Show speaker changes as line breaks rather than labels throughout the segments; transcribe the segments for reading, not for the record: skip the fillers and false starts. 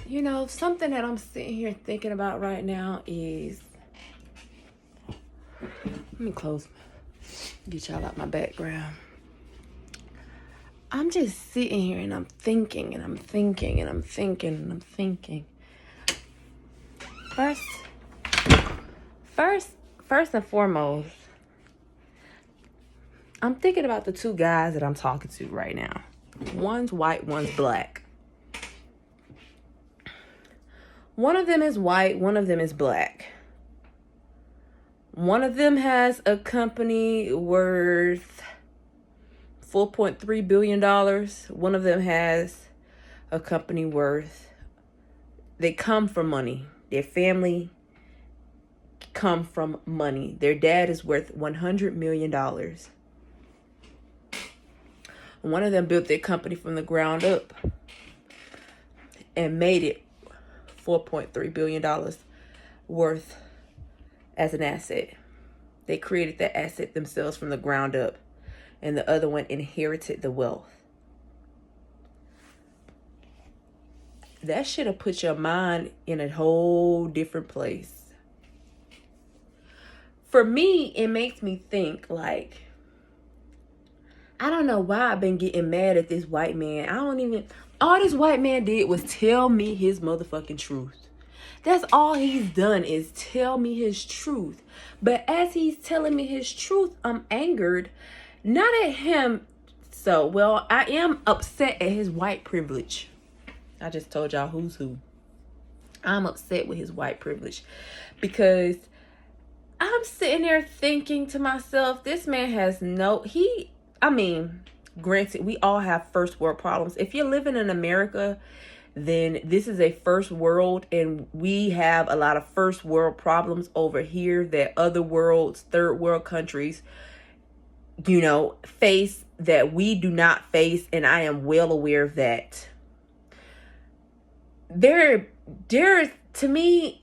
You know, something that I'm sitting here thinking about right now is, let me get y'all out my background. I'm just sitting here and I'm thinking and I'm thinking and I'm thinking and I'm thinking. First and foremost, I'm thinking about the two guys that I'm talking to right now. One's white, one's black. One of them is white, one of them is black. One of them has a company worth $4.3 billion. One of them has a company they come from money. Their family come from money. Their dad is worth $100 million. One of them built their company from the ground up and made it $4.3 billion worth as an asset. They created that asset themselves from the ground up, and the other one inherited the wealth. That should have put your mind in a whole different place. For me, it makes me think like, I don't know why I've been getting mad at this white man. All this white man did was tell me his motherfucking truth. That's all he's done is tell me his truth. But as he's telling me his truth, I'm angered. Not at him. I am upset at his white privilege. I just told y'all who's who. I'm upset with his white privilege. Because I'm sitting there thinking to myself, this man has granted, we all have first world problems. If you're living in America, then this is a first world, and we have a lot of first world problems over here that other worlds, third world countries, face that we do not face. And I am well aware of that. There, to me,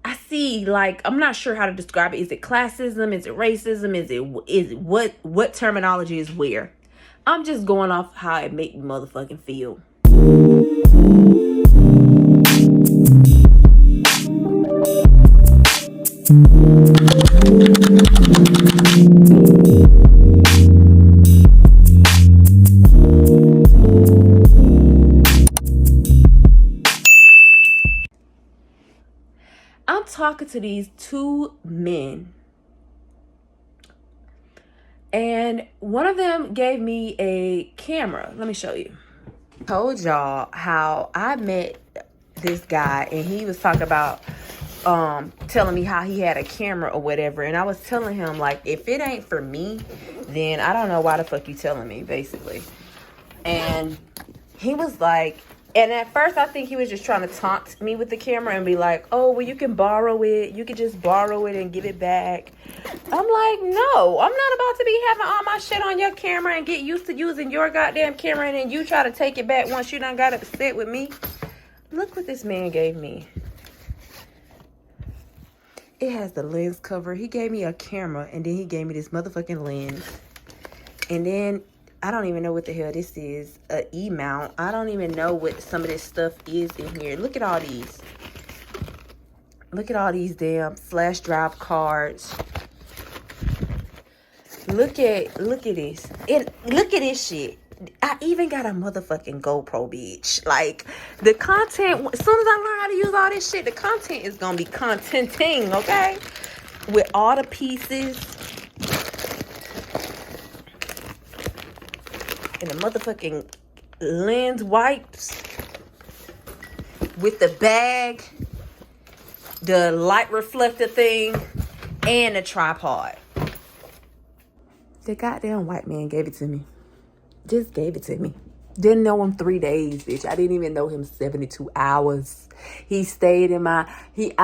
I see, like, I'm not sure how to describe it. Is it classism? Is it racism? Is it what terminology is where? I'm just going off how it make me motherfucking feel. I'm talking to these two men, and one of them gave me a camera. Let me show you. I told y'all how I met this guy, and he was talking about telling me how he had a camera or whatever, and I was telling him, like, if it ain't for me, then I don't know why the fuck you telling me, basically. And he was like, and at first I think he was just trying to taunt me with the camera and be like, oh, well, you can borrow it. You can just borrow it and give it back. I'm like, no, I'm not about to be having all my shit on your camera and get used to using your goddamn camera, and then you try to take it back once you done got upset with me. Look what this man gave me. It has the lens cover. He gave me a camera, and then he gave me this motherfucking lens. And then I don't even know what the hell this is. An E-mount. I don't even know what some of this stuff is in here. Look at all these. Look at all these damn flash drive cards. Look at this. And look at this shit. I even got a motherfucking GoPro, bitch. Like, the content, as soon as I learn how to use all this shit, the content is gonna be contenting, okay? With all the pieces. And the motherfucking lens wipes. With the bag. The light reflector thing. And the tripod. The goddamn white man gave it to me. Just gave it to me. Didn't know him 3 days, bitch. I didn't even know him 72 hours. He stayed I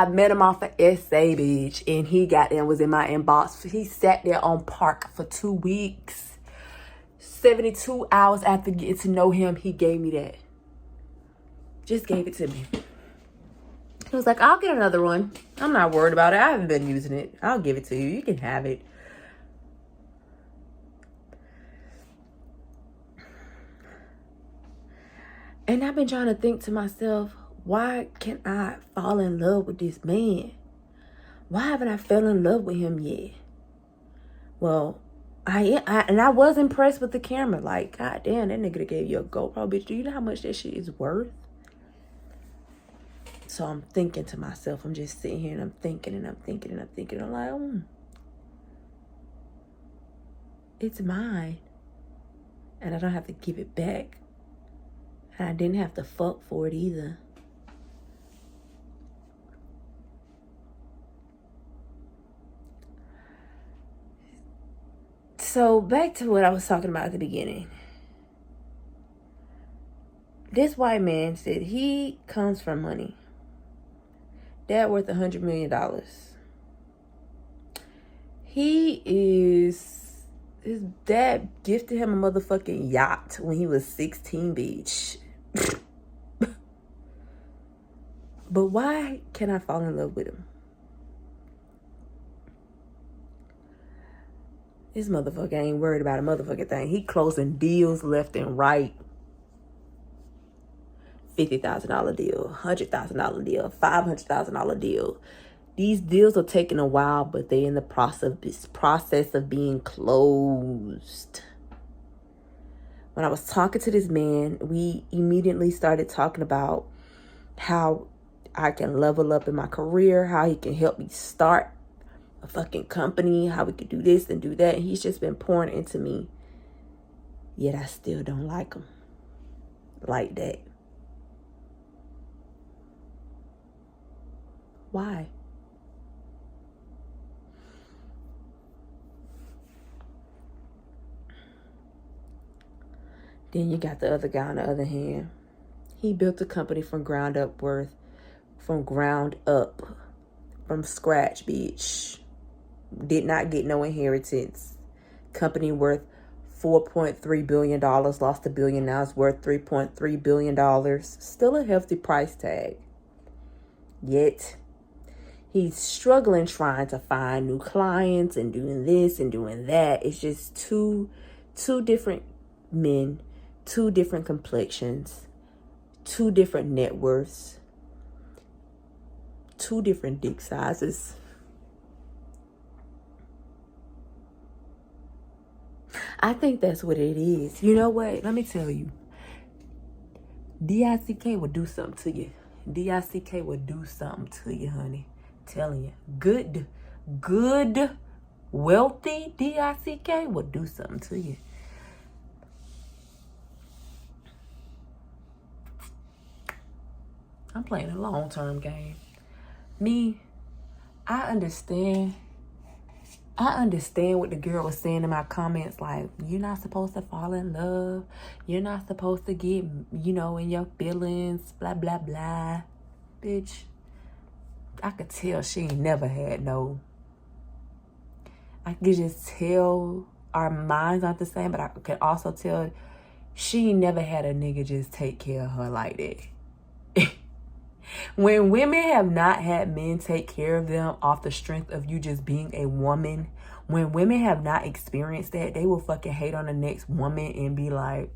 met him off of SA, bitch. And he was in my inbox. He sat there on Park for 2 weeks. 72 hours after getting to know him, he gave me that. Just gave it to me. He was like, I'll get another one. I'm not worried about it. I haven't been using it. I'll give it to you. You can have it. And I've been trying to think to myself, why can't I fall in love with this man? Why haven't I fell in love with him yet? Well, I was impressed with the camera. Like, god damn, that nigga that gave you a GoPro, bitch. Do you know how much that shit is worth? So I'm thinking to myself, I'm just sitting here and I'm thinking and I'm thinking and I'm thinking. I'm like, it's mine. And I don't have to give it back. And I didn't have to fuck for it either. So back to what I was talking about at the beginning. This white man said he comes from money. Dad worth $100 million. His dad gifted him a motherfucking yacht when he was 16, bitch. But why can't I fall in love with him? This motherfucker ain't worried about a motherfucking thing. He closing deals left and right. $50,000 deal, $100,000 deal, $500,000 deal. These deals are taking a while, but they're in the process of being closed. When I was talking to this man, we immediately started talking about how I can level up in my career, how he can help me start a fucking company, how we could do this and do that. And he's just been pouring into me. Yet I still don't like him like that. Why? Then you got the other guy on the other hand. He built a company from ground up, from scratch, bitch. Did not get no inheritance. Company worth $4.3 billion, lost $1 billion, now it's worth $3.3 billion. Still a hefty price tag. Yet, he's struggling trying to find new clients and doing this and doing that. It's just two different men, two different complexions, two different net worths, two different dick sizes. I think that's what it is. You know what? Let me tell you. D-I-C-K will do something to you. D-I-C-K will do something to you, honey. Telling you. Good, wealthy D-I-C-K will do something to you. I'm playing a long-term game. Me, I understand what the girl was saying in my comments, like, you're not supposed to fall in love. You're not supposed to get, in your feelings, blah, blah, blah. Bitch, I could tell she ain't never had no. I could just tell our minds aren't the same, but I could also tell she ain't never had a nigga just take care of her like that. When women have not had men take care of them off the strength of you just being a woman, when women have not experienced that, they will fucking hate on the next woman and be like,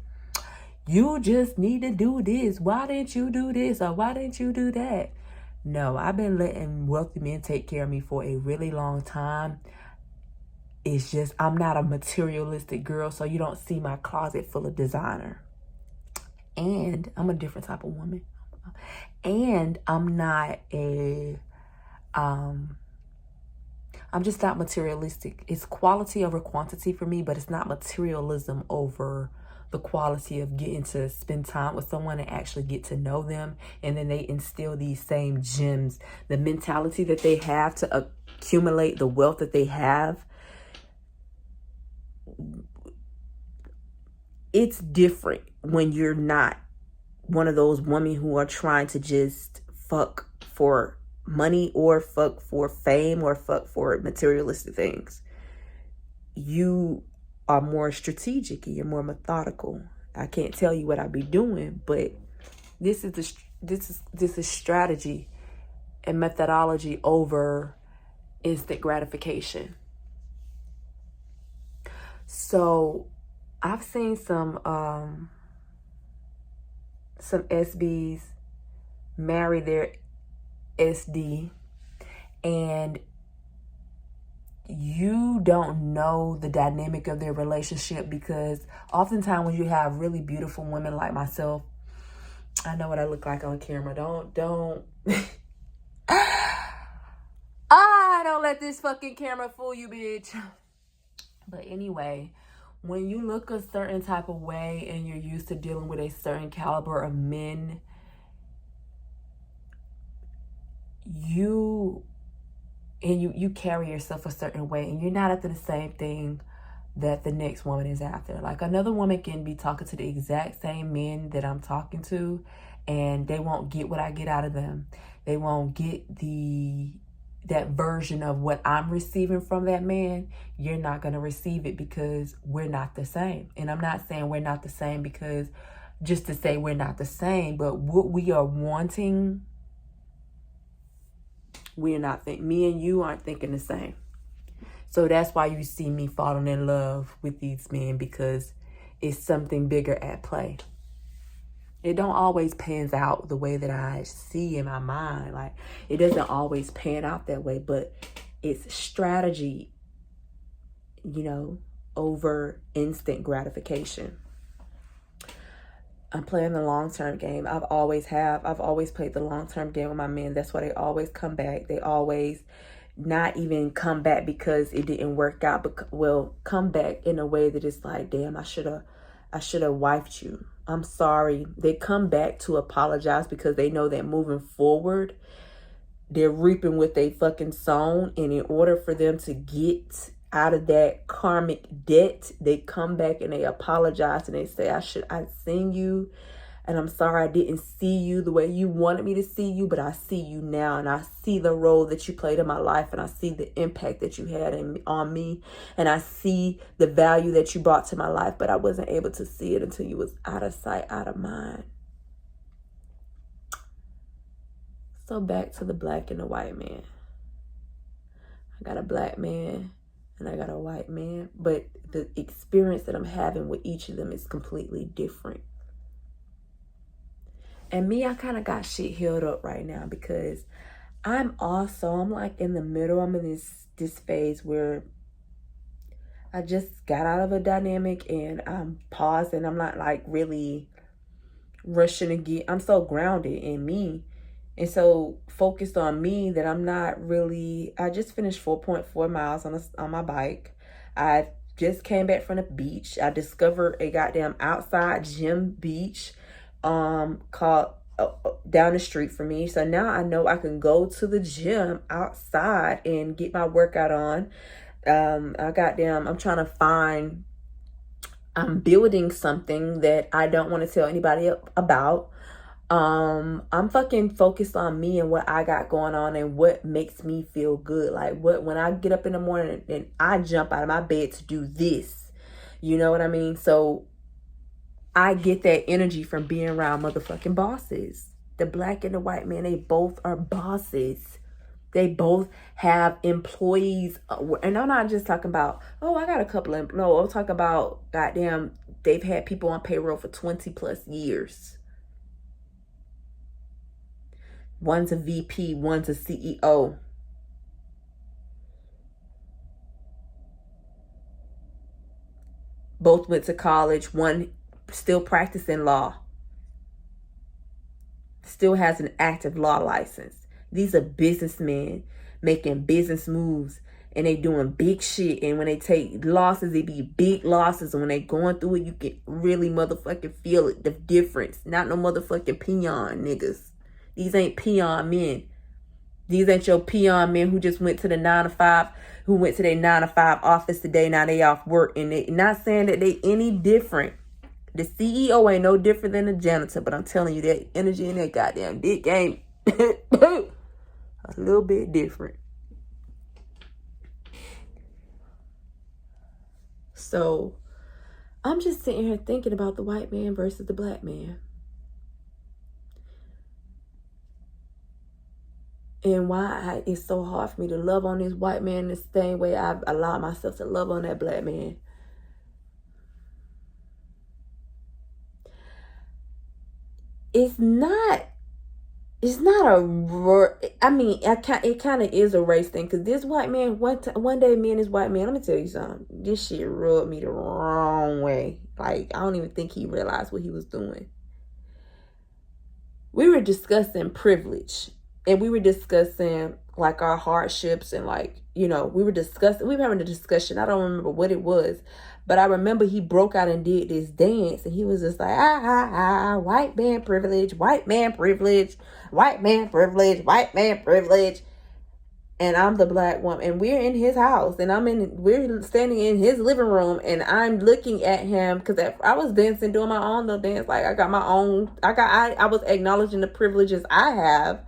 you just need to do this. Why didn't you do this? Or why didn't you do that? No, I've been letting wealthy men take care of me for a really long time. It's just, I'm not a materialistic girl, so you don't see my closet full of designer. And I'm a different type of woman. And I'm just not materialistic. It's quality over quantity for me, but it's not materialism over the quality of getting to spend time with someone and actually get to know them. And then they instill these same gems, the mentality that they have to accumulate the wealth that they have. It's different when you're not one of those women who are trying to just fuck for money or fuck for fame or fuck for materialistic things. You are more strategic and you're more methodical. I can't tell you what I be doing, but this is strategy and methodology over instant gratification. So I've seen some some SBs marry their SD, and you don't know the dynamic of their relationship, because oftentimes when you have really beautiful women like myself, I know what I look like on camera. Don't don't let this fucking camera fool you, bitch. But anyway, when you look a certain type of way and you're used to dealing with a certain caliber of men, you carry yourself a certain way, and you're not after the same thing that the next woman is after. Like, another woman can be talking to the exact same men that I'm talking to, and they won't get what I get out of them. They won't get that version of what I'm receiving from that man. You're not going to receive it because we're not the same. And I'm not saying we're not the same because just to say we're not the same, but what we are wanting, we're not me and you aren't thinking the same. So that's why you see me falling in love with these men, because it's something bigger at play. It don't always pans out the way that I see in my mind. Like, it doesn't always pan out that way, but it's strategy, over instant gratification. I'm playing the long-term game. I've always played the long-term game with my men. That's why they always come back. They always not even come back because it didn't work out, but will come back in a way that it's like, damn, I should have wifed you. I'm sorry. They come back to apologize because they know that moving forward, they're reaping what they fucking sown. And in order for them to get out of that karmic debt, they come back and they apologize and they say, I've seen you, and I'm sorry I didn't see you the way you wanted me to see you, but I see you now, and I see the role that you played in my life, and I see the impact that you had on me, and I see the value that you brought to my life, but I wasn't able to see it until you was out of sight, out of mind. So back to the black and the white man. I got a black man and I got a white man, but the experience that I'm having with each of them is completely different. And me, I kind of got shit healed up right now because I'm like in the middle. I'm in this phase where I just got out of a dynamic and I'm paused, and I'm not like really rushing to get, I'm so grounded in me and so focused on me that I'm not really, I just finished 4.4 miles on my bike. I just came back from the beach. I discovered a goddamn outside gym beach called down the street from me. So now I know I can go to the gym outside and get my workout on. I'm building something that I don't want to tell anybody about. I'm fucking focused on me and what I got going on and what makes me feel good. Like, when I get up in the morning and I jump out of my bed to do this, you know what I mean? So I get that energy from being around motherfucking bosses. The black and the white man, they both are bosses. They both have employees. And I'm not just talking about, I got a couple of, no, I'm talking about, goddamn, they've had people on payroll for 20 plus years. One's a VP, one's a CEO. Both went to college. One still practicing law. Still has an active law license. These are businessmen making business moves, and they doing big shit. And when they take losses, it be big losses. And when they going through it, you can really motherfucking feel it, the difference. Not no motherfucking peon niggas. These ain't peon men. These ain't your peon men who just went to the 9 to 5, who went to their 9 to 5 office today. Now they off work, and they not saying that they any different. The CEO ain't no different than the janitor, but I'm telling you, that energy in that goddamn dick ain't a little bit different. So I'm just sitting here thinking about the white man versus the black man. And why it's so hard for me to love on this white man the same way I've allowed myself to love on that black man. it's not I mean, it kind of is a race thing, because this white man, one day, me and this white man, let me tell you something, this shit rubbed me the wrong way. Like, I don't even think he realized what he was doing. We were discussing privilege, and we were discussing like our hardships, and like, we were having a discussion. I don't remember what it was, but I remember he broke out and did this dance, and he was just like, white man privilege, white man privilege, white man privilege, white man privilege. And I'm the black woman, and we're in his house, and we're standing in his living room, and I'm looking at him, because I was dancing, doing my own little dance. Like, I was acknowledging the privileges I have.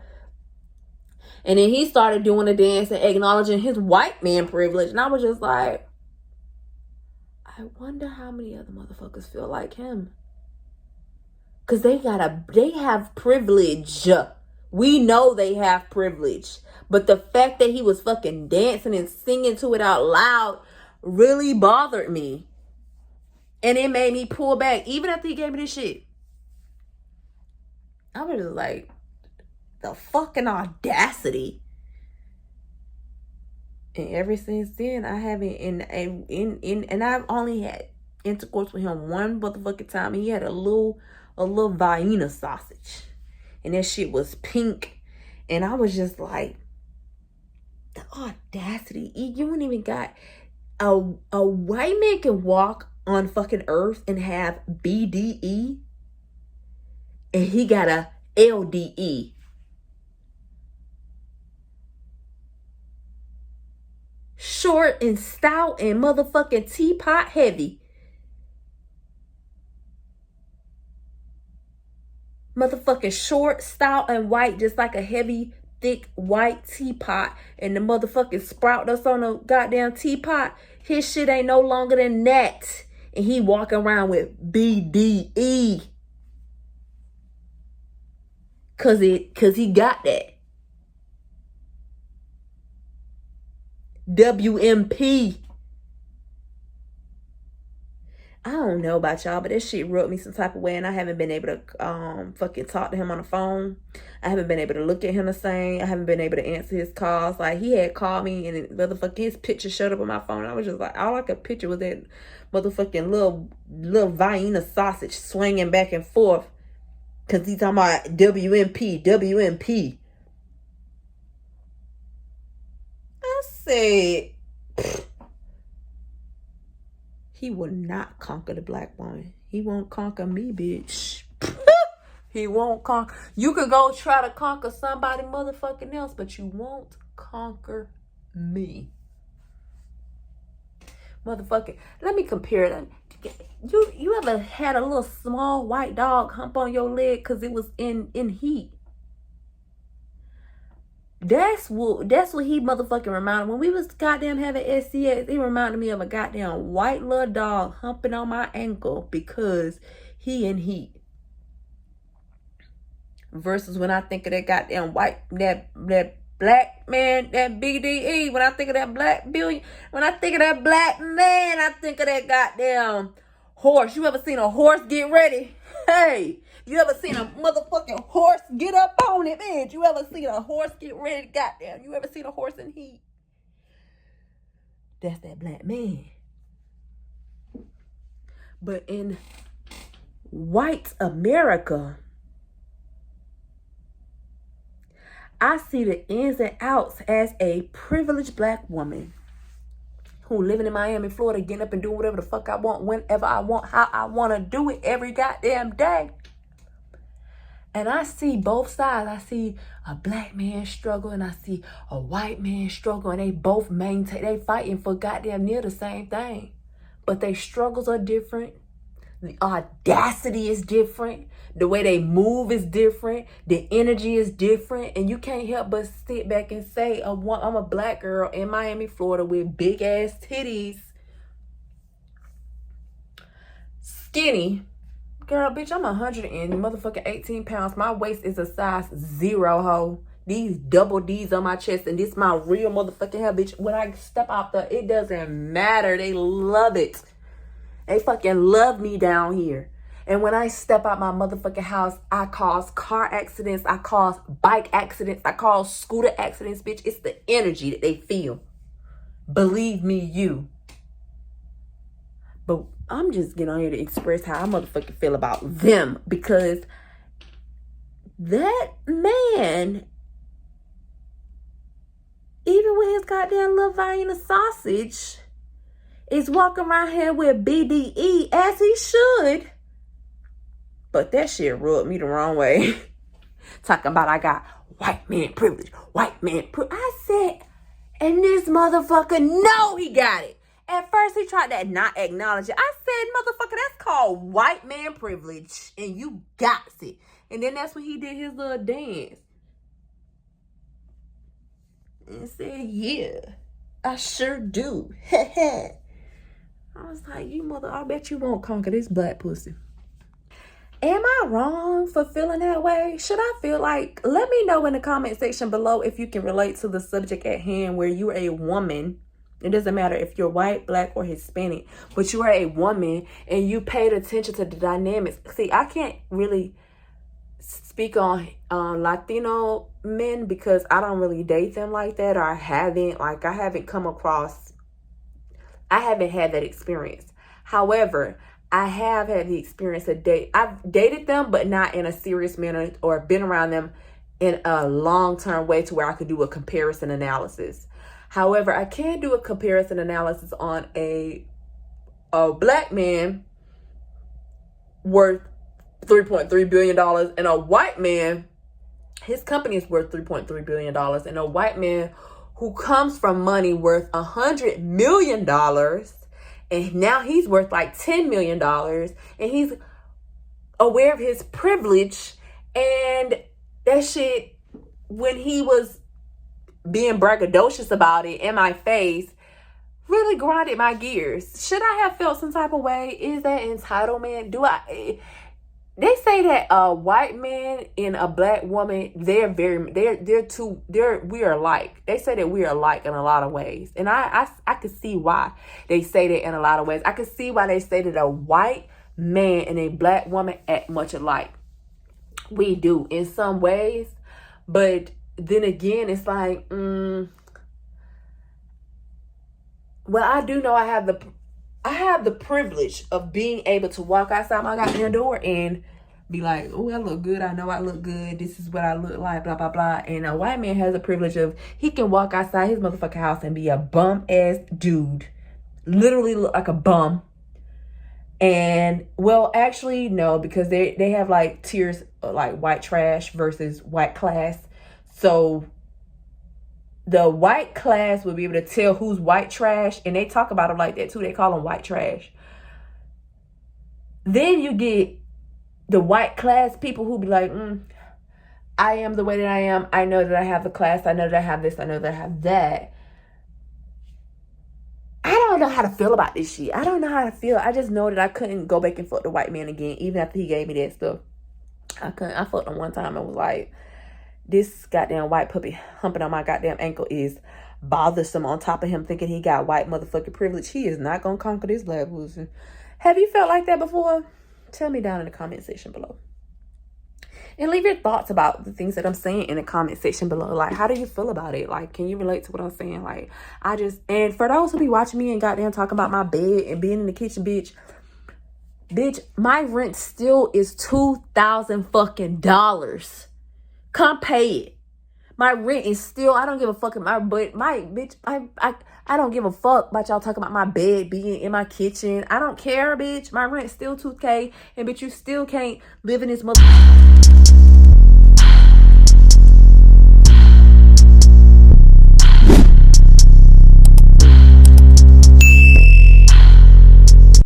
And then he started doing the dance and acknowledging his white man privilege. And I was just like, I wonder how many other motherfuckers feel like him. Because they have privilege. We know they have privilege. But the fact that he was fucking dancing and singing to it out loud really bothered me. And it made me pull back. Even after he gave me this shit, I was just like, the fucking audacity. And ever since then, I haven't, and I've only had intercourse with him one motherfucking time. He had a little Vienna sausage, and that shit was pink. And I was just like, the audacity. You wouldn't even got a white man can walk on fucking earth and have BDE, and he got a LDE. Short and stout and motherfucking teapot heavy. Motherfucking short, stout, and white, just like a heavy, thick, white teapot. And the motherfucking sprout that's on the goddamn teapot, his shit ain't no longer than that. And he walking around with BDE. Cause he got that. WMP. I don't know about y'all, but that shit rubbed me some type of way, and I haven't been able to fucking talk to him on the phone. I haven't been able to look at him the same. I haven't been able to answer his calls. Like, he had called me, and motherfucking his picture showed up on my phone. I was just like, all I could picture was that motherfucking little Vienna sausage swinging back and forth, because he's talking about WMP. I said, he will not conquer the black woman. He won't conquer me, bitch. He won't conquer. You could go try to conquer somebody motherfucking else, but you won't conquer me. Motherfucking, let me compare them. You ever had a little small white dog hump on your leg because it was in heat? That's what he motherfucking reminded. When we was goddamn having SCX, it reminded me of a goddamn white little dog humping on my ankle because he in heat. Versus when I think of that goddamn that black man, that BDE, when I think of that black billion, when I think of that black man, I think of that goddamn horse. You ever seen a horse get ready? Hey. You ever seen a motherfucking horse get up on it, man? You ever seen a horse get ready? Goddamn. You ever seen a horse in heat? That's that black man. But in white America, I see the ins and outs as a privileged black woman who living in Miami, Florida, getting up and doing whatever the fuck I want, whenever I want, how I want to do it every goddamn day. And I see both sides. I see a black man struggle, and I see a white man struggle, and they both they fighting for goddamn near the same thing. But their struggles are different. The audacity is different. The way they move is different. The energy is different. And you can't help but sit back and say, I'm a black girl in Miami, Florida with big ass titties. Skinny. Girl, bitch, I'm 118 pounds. My waist is a size 0, ho. These double D's on my chest, and this my real motherfucking hair, bitch. When I step out there, it doesn't matter. They love it. They fucking love me down here. And when I step out my motherfucking house, I cause car accidents, I cause bike accidents, I cause scooter accidents, bitch. It's the energy that they feel. Believe me, you. But I'm just getting on here to express how I motherfucking feel about them, because that man, even with his goddamn little volume of sausage, is walking around here with BDE as he should. But that shit rubbed me the wrong way. Talking about I got white man privilege, white man privilege. I said, and this motherfucker know he got it. At first he tried to not acknowledge it. I said, motherfucker, that's called white man privilege, and you got it. And then that's when he did his little dance. And said, yeah, I sure do. I was like, you mother, I bet you won't conquer this black pussy. Am I wrong for feeling that way? Should I feel like, let me know in the comment section below if you can relate to the subject at hand, where you are a woman. It doesn't matter if you're white, black, or Hispanic, but you are a woman and you paid attention to the dynamics. See, I can't really speak on Latino men because I don't really date them like that, or I haven't had that experience. However, I have had the experience of I've dated them, but not in a serious manner, or been around them in a long-term way to where I could do a comparison analysis. However, I can do a comparison analysis on a black man worth $3.3 billion and a white man, his company is worth $3.3 billion, and a white man who comes from money worth $100 million. And now he's worth like $10 million, and he's aware of his privilege. And that shit, when he was being braggadocious about it in my face, really grinded my gears. Should I have felt some type of way? Is that entitlement? They say that a white man and a black woman, we are alike. They say that we are alike in a lot of ways. And I could see why they say that in a lot of ways. I could see why they say that a white man and a black woman act much alike. We do in some ways. But then again, it's like, well, I do know I have the privilege of being able to walk outside my goddamn door and be like, oh, I look good. I know I look good. This is what I look like, blah, blah, blah. And a white man has the privilege of, he can walk outside his motherfucking house and be a bum-ass dude. Literally look like a bum. And, well, actually, no, because they have, like, tiers, like, white trash versus white class. So the white class will be able to tell who's white trash, and they talk about them like that too. They call them white trash. Then you get the white class people who be like, I am the way that I am. I know that I have the class. I know that I have this. I know that I have that. I don't know how to feel about this shit. I don't know how to feel. I just know that I couldn't go back and fuck the white man again, even after he gave me that stuff. I couldn't. I fucked him one time and was like, this goddamn white puppy humping on my goddamn ankle is bothersome, on top of him thinking he got white motherfucking privilege. He is not gonna conquer this black pussy. Have you felt like that before? Tell me down in the comment section below. And leave your thoughts about the things that I'm saying in the comment section below. Like, how do you feel about it? Like, can you relate to what I'm saying? Like, and for those who be watching me and goddamn talking about my bed and being in the kitchen, bitch, my rent still is $2,000 fucking dollars. Come pay it. My rent is still, I don't give a fuck about I don't give a fuck about y'all talking about my bed being in my kitchen. I don't care, bitch. My rent's still $2K, and bitch, you still can't live in this mother.